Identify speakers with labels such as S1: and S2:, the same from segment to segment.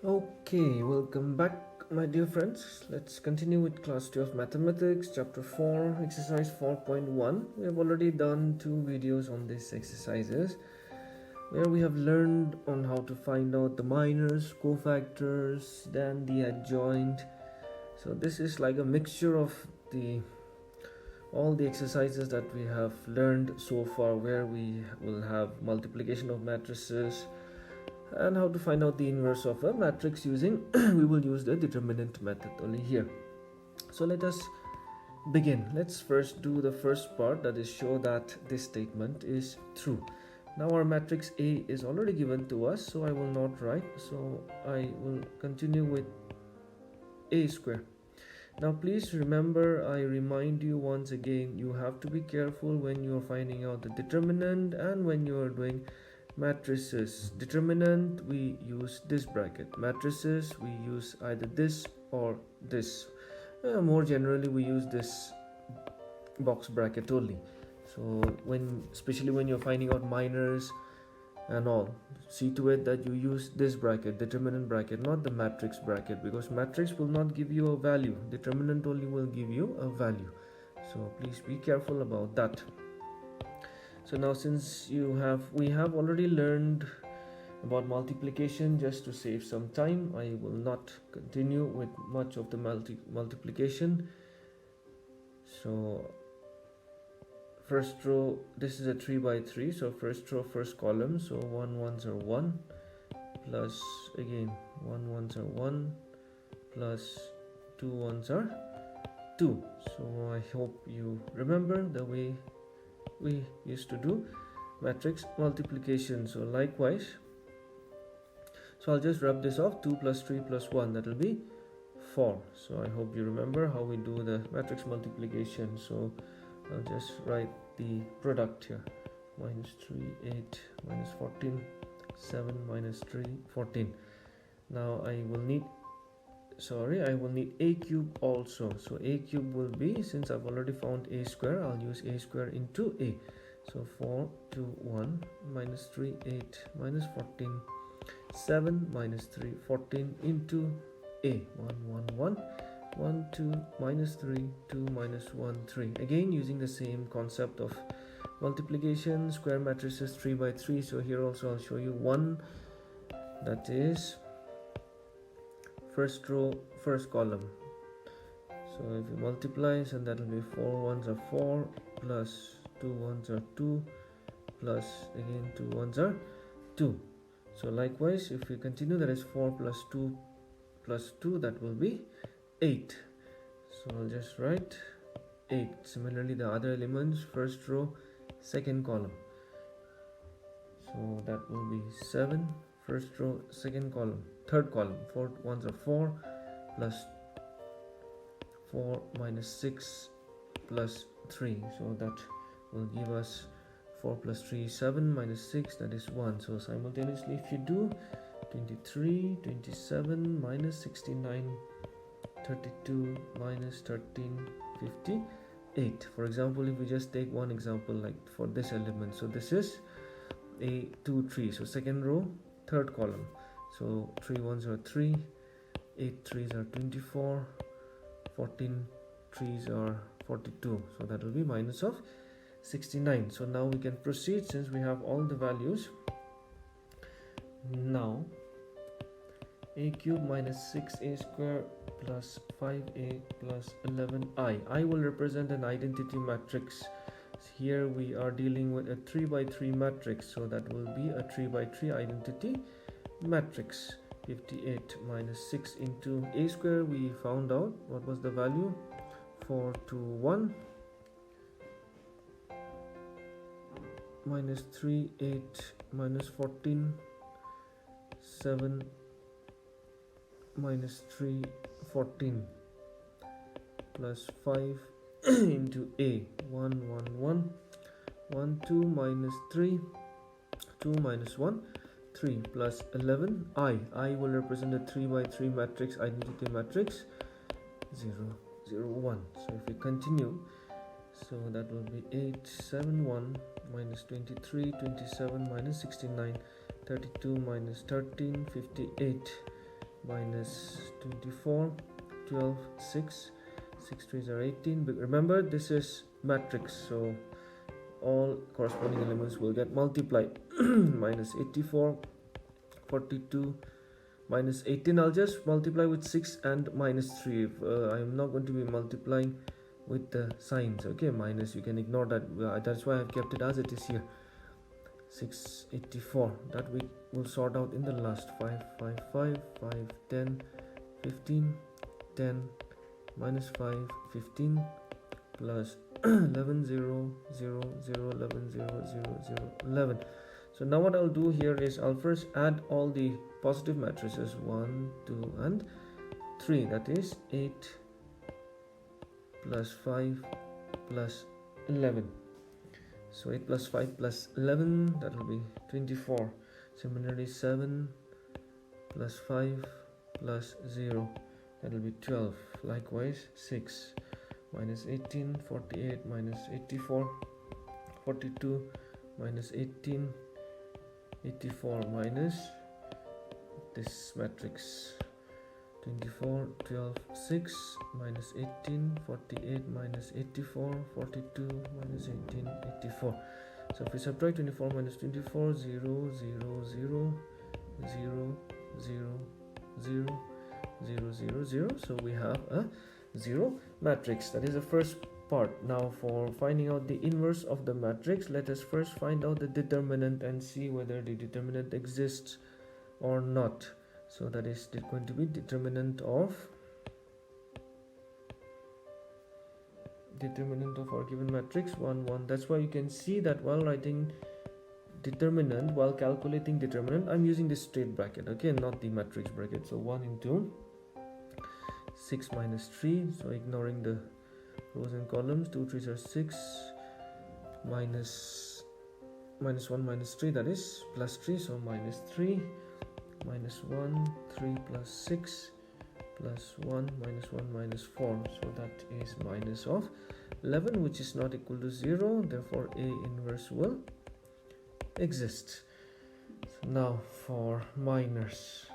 S1: Okay, welcome back, my dear friends. Let's continue with class 2 of mathematics, chapter 4, exercise 4.1. We have already done two videos on these exercises where we have learned on how to find out the minors, cofactors, then the adjoint. So this is like a mixture of the all the exercises that we have learned so far, where we will have multiplication of matrices and how to find out the inverse of a matrix using we will use the determinant method only here. So let us begin. Let's first do the first part, that is show that this statement is true. Now our matrix A is already given to us, so I will not write, so I will continue with A square. Now please remember, I remind you once again, you have to be careful when you are finding out the determinant and when you are doing matrices. Determinant, we use this bracket. Matrices, we use either this or this. More generally, we use this box bracket only. So especially when you're finding out minors and all, see to it that you use this bracket, determinant bracket, not the matrix bracket, because matrix will not give you a value, determinant only will give you a value. So please be careful about that. So now, since we have already learned about multiplication, just to save some time, I will not continue with much of the multiplication. So first row, this is a 3 by 3, so first row, first column, so 1 ones are 1, plus again 1 ones are 1, plus 2 ones are 2. So I hope you remember the way we used to do matrix multiplication. So likewise, so I'll just rub this off, 2 plus 3 plus 1, that will be 4. So I hope you remember how we do the matrix multiplication. So I'll just write the product here, minus 3 8 minus 14 7 minus 3 14. Now I will need a cube also. So a cube will be, since I've already found a square, I'll use a square into a. So 4 2 1 minus 3 8 minus 14 7 minus 3 14 into a, 1 1 1 1 2 minus 3 2 minus 1 3. Again using the same concept of multiplication, square matrices 3 by 3. So here also I'll show you one, that is first row, first column. So if you multiply, so that will be 4 ones are 4, plus 2 ones are 2, plus again 2 ones are 2. So likewise, if we continue, that is 4 plus 2 plus 2, that will be 8. So I'll just write 8. Similarly, the other elements, first row, second column. So that will be 7, first row, second column, third column. 4 ones are 4, plus 4 minus 6 plus 3. So that will give us 4 plus 3 7 minus 6, that is 1. So simultaneously, if you do 23 27 minus 69 32 minus 13 58. For example, if we just take one example, like for this element, so this is a 2 3, so second row, third column. So 3 ones are 3, 8 threes are 24, 14 threes are 42. So that will be minus of 69. So now we can proceed, since we have all the values. Now a cube minus 6a square plus 5a plus 11i. I will represent an identity matrix. Here we are dealing with a 3 by 3 matrix, so that will be a 3 by 3 identity matrix. 58 minus 6 into a square, we found out what was the value, 4 2 1, minus 3 8 minus 14 7 minus 3 14, plus 5 into a, 1 1 1 1 2 minus 3 2 minus 1 3, plus 11 I will represent a 3 by 3 matrix, identity matrix, 0 0 1. So if we continue, so that will be 8 7 1 minus 23 27 minus 69 32 minus 13 58 minus 24, 12, 6, 6 3s are 18. But remember, this is matrix, so all corresponding elements will get multiplied. Minus 84, 42, minus 18. I'll just multiply with 6 and minus 3. I am not going to be multiplying with the signs. Okay, minus, you can ignore that. That's why I've kept it as it is here. 684, that we will sort out in the last. 5 5 5 5 10 15 10 minus 5 15 plus 11 0 0 0 11 0 0 0 11. So now what I'll do here is I'll first add all the positive matrices 1 2 and 3, that is 8 plus 5 plus 11. So 8 plus 5 plus 11, that will be 24. Similarly 7 plus 5 plus 0, that will be 12. Likewise 6 minus 18, 48 minus 84, 42 minus 18, 84 minus this matrix 24, 12, 6 minus 18, 48 minus 84, 42 minus 18, 84. So if we subtract 24 minus 24, 0 0 0 0 0 0 0 0 0, so we have a 0 matrix. That is the first part. Now for finding out the inverse of the matrix, let us first find out the determinant and see whether the determinant exists or not. So that is going to be determinant of our given matrix 1 1. That's why you can see that while writing determinant, while calculating determinant, I'm using this straight bracket, okay, not the matrix bracket. So 1 into 6 minus 3, so ignoring the rows and columns, 2 3s are 6, minus 1 minus 3, that is plus 3, so minus 3, minus 1, 3 plus 6 plus 1 minus 1 minus 4, so that is minus of 11, which is not equal to 0, therefore A inverse will exist. So now for minors,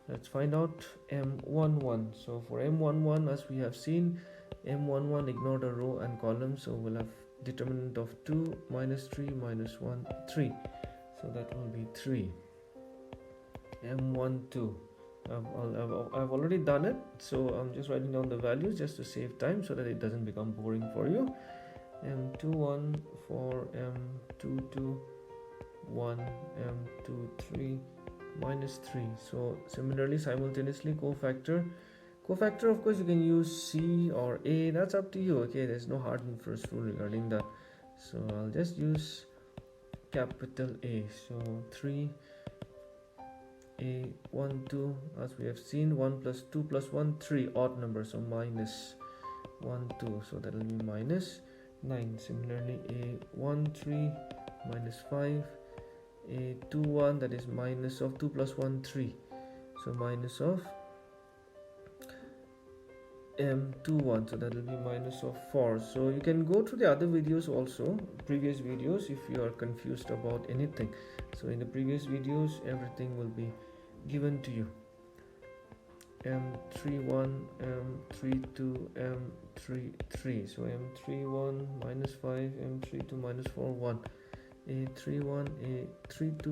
S1: let's find out M11. So for M11, as we have seen, M11, ignore the row and column, so we'll have determinant of 2 minus 3 minus 1 3, so that will be 3. M12, I've already done it, so I'm just writing down the values just to save time so that it doesn't become boring for you. M21 for M22 1, M23 minus 3. So similarly, simultaneously cofactor, of course you can use C or A, that's up to you. Okay, there's no hard and first rule regarding that, so I'll just use capital A. So 3 A 1 2, as we have seen, 1 plus 2 plus 1 3, odd number, so minus 1 2, so that will be minus 9. Similarly A 1 3 minus 5, A 2 1, that is minus of 2 plus 1 3, so minus of M21, so that will be minus of 4. So you can go through the other videos also, previous videos, if you are confused about anything. So in the previous videos everything will be given to you. M31, M32, M33, so M31 minus 5, M32 minus 4 1, A31, A32,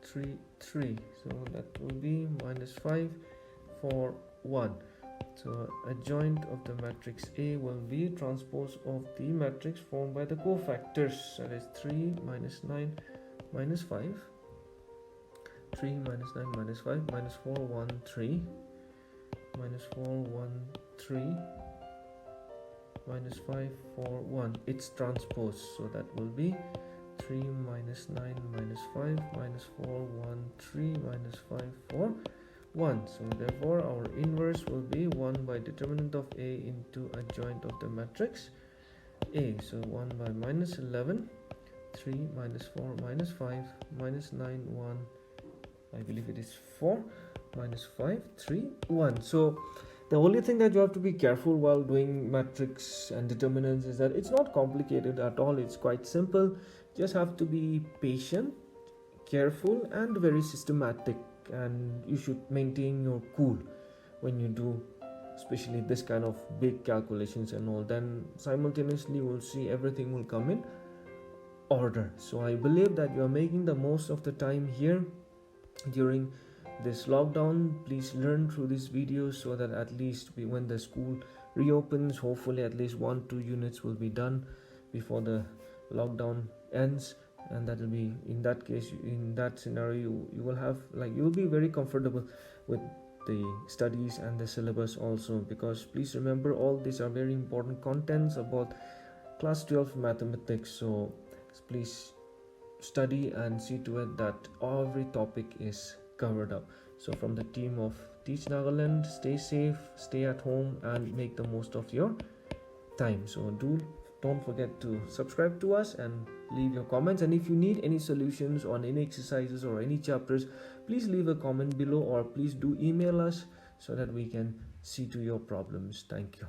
S1: A33, so that will be minus 5 4 1. So adjoint of the matrix A will be transpose of the matrix formed by the cofactors, that is 3 minus 9 minus 5, 3 minus 9 minus 5, minus 4 1 3, minus 4 1 3, minus 5 4 1. It's transpose, so that will be 3 minus 9 minus 5, minus 4 1 3, minus 5 4 1. So therefore our inverse will be 1 by determinant of A into adjoint of the matrix A. So 1 by minus 11, 3 minus 4 minus 5 minus 9 1, I believe it is 4, minus 5 3 1. So the only thing that you have to be careful while doing matrix and determinants is that it's not complicated at all. It's quite simple. Just have to be patient, careful, and very systematic and you should maintain your cool when you do especially this kind of big calculations and all. Then simultaneously we'll see everything will come in order. So I believe that you are making the most of the time here during this lockdown. Please learn through these videos so that at least when the school reopens, hopefully at least 1-2 units will be done before the lockdown ends, and that will be, in that case, in that scenario, you will have, like, you will be very comfortable with the studies and the syllabus also, because please remember, all these are very important contents about class 12 mathematics. So please study and see to it that every topic is covered up. So from the team of Teach Nagaland, stay safe, stay at home, and make the most of your time. So don't forget to subscribe to us and leave your comments. And if you need any solutions on any exercises or any chapters, please leave a comment below, or please do email us so that we can see to your problems. Thank you.